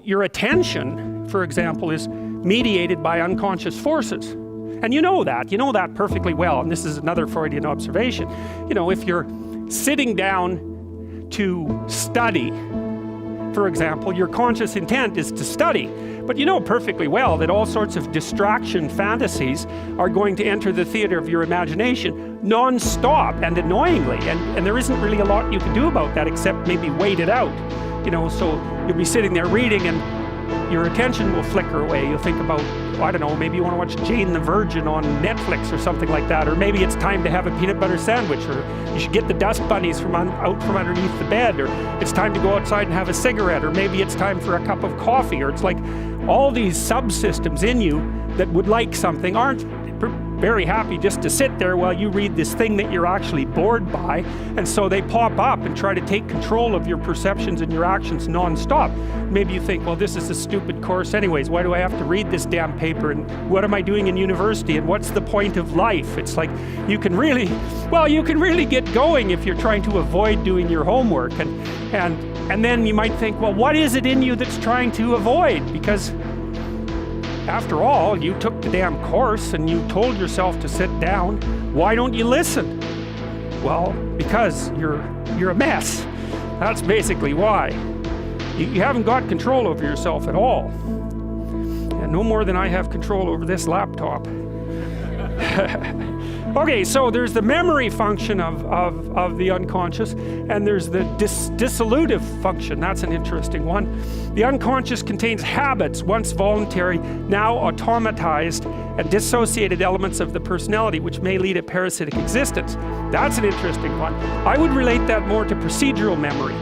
your attention, for example, is mediated by unconscious forces. And you know that perfectly well. And this is another Freudian observation. You know, if you're sitting down to study, for example, your conscious intent is to study. But you know perfectly well that all sorts of distraction fantasies are going to enter the theater of your imagination non-stop and annoyingly. And there isn't really a lot you can do about that except maybe wait it out. You know, so you'll be sitting there reading and your attention will flicker away. You'll think about, I don't know, maybe you want to watch Jane the Virgin on Netflix or something like that. Or maybe it's time to have a peanut butter sandwich. Or you should get the dust bunnies out from underneath the bed. Or it's time to go outside and have a cigarette. Or maybe it's time for a cup of coffee. Or it's like all these subsystems in you that would like something aren't very happy just to sit there while you read this thing that you're actually bored by. And so they pop up and try to take control of your perceptions and your actions non-stop. Maybe you think, well, this is a stupid course anyways. Why do I have to read this damn paper? And what am I doing in university? And what's the point of life? It's like you can really get going if you're trying to avoid doing your homework. And then you might think, well, what is it in you that's trying to avoid? Because after all, you took the damn course and you told yourself to sit down. Why don't you listen? Well, because you're a mess. That's basically why. You haven't got control over yourself at all. And no more than I have control over this laptop. Okay, so there's the memory function of the unconscious, and there's the dissolutive function. That's an interesting one. The unconscious contains habits, once voluntary, now automatized, and dissociated elements of the personality, which may lead a parasitic existence. That's an interesting one. I would relate that more to procedural memory.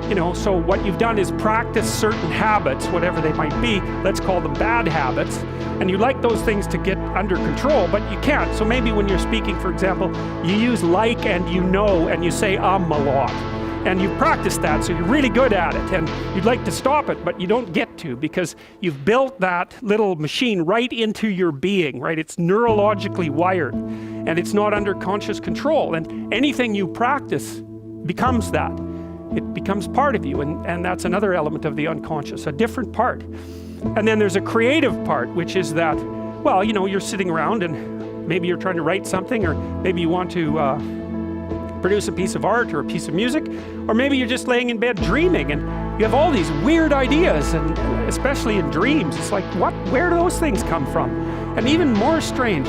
You know, so what you've done is practice certain habits, whatever they might be, let's call them bad habits, and you like those things to get under control, but you can't. So maybe when you're speaking, for example, you use like and you know, and you say a lot. And you've practiced that, so you're really good at it, and you'd like to stop it, but you don't get to, because you've built that little machine right into your being, right? It's neurologically wired, and it's not under conscious control, and anything you practice becomes that. It becomes part of you, and that's another element of the unconscious, a different part. And then there's a creative part, which is that, well, you know, you're sitting around and maybe you're trying to write something, or maybe you want to produce a piece of art or a piece of music, or maybe you're just laying in bed dreaming and you have all these weird ideas, and especially in dreams, it's like, where do those things come from? And even more strange,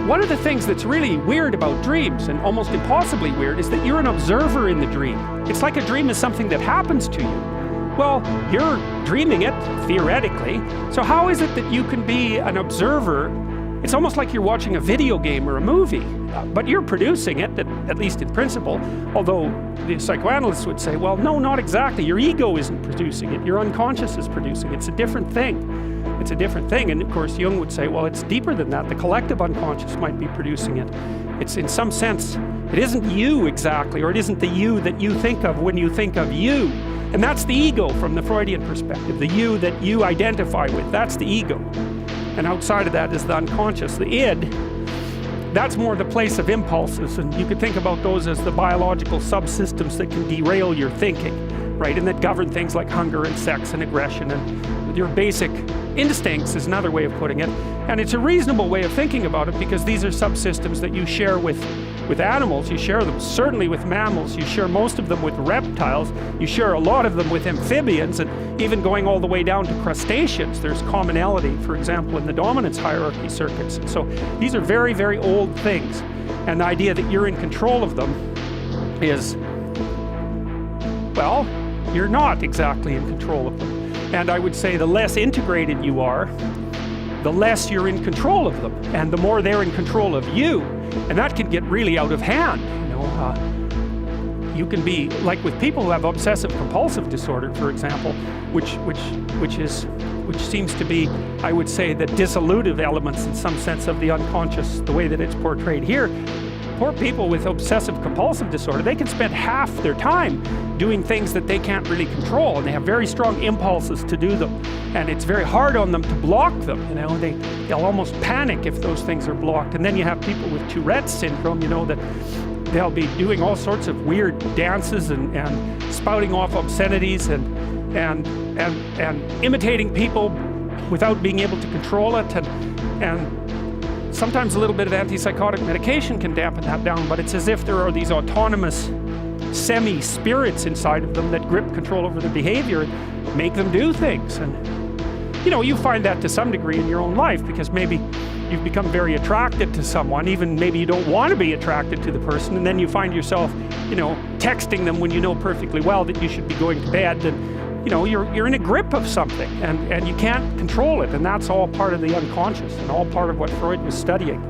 one of the things that's really weird about dreams, and almost impossibly weird, is that you're an observer in the dream. It's like a dream is something that happens to you. Well, you're dreaming it, theoretically, so how is it that you can be an observer? It's almost like you're watching a video game or a movie, but you're producing it, at least in principle, although the psychoanalysts would say, well, no, not exactly. Your ego isn't producing it, your unconscious is producing it. It's a different thing. It's a different thing, and of course Jung would say, well, it's deeper than that. The collective unconscious might be producing it. It's, in some sense, it isn't you exactly, or it isn't the you that you think of when you think of you. And that's the ego from the Freudian perspective, the you that you identify with, that's the ego. And outside of that is the unconscious, the id. That's more the place of impulses, and you could think about those as the biological subsystems that can derail your thinking, right? And that govern things like hunger and sex and aggression and your basic instincts is another way of putting it. And it's a reasonable way of thinking about it, because these are subsystems that you share with animals. You share them certainly with mammals. You share most of them with reptiles. You share a lot of them with amphibians, and even going all the way down to crustaceans, there's commonality, for example, in the dominance hierarchy circuits. And so these are very, very old things. And the idea that you're in control of them is, well, you're not exactly in control of them. And I would say the less integrated you are, the less you're in control of them, and the more they're in control of you. And that can get really out of hand. You know, you can be like with people who have obsessive compulsive disorder, for example, which seems to be, I would say, the dissolutive elements in some sense of the unconscious, the way that it's portrayed here. Poor people with obsessive compulsive disorder, they can spend half their time doing things that they can't really control, and they have very strong impulses to do them, and it's very hard on them to block them. You know, they'll almost panic if those things are blocked. And then you have people with Tourette's syndrome, you know, that they'll be doing all sorts of weird dances and spouting off obscenities, and and imitating people without being able to control it, and sometimes a little bit of antipsychotic medication can dampen that down, but it's as if there are these autonomous semi-spirits inside of them that grip control over the behavior and make them do things. And you know, you find that to some degree in your own life, because maybe you've become very attracted to someone, even maybe you don't want to be attracted to the person, and then you find yourself, you know, texting them when you know perfectly well that you should be going to bed, and you know, you're in a grip of something, and you can't control it, and that's all part of the unconscious and all part of what Freud was studying.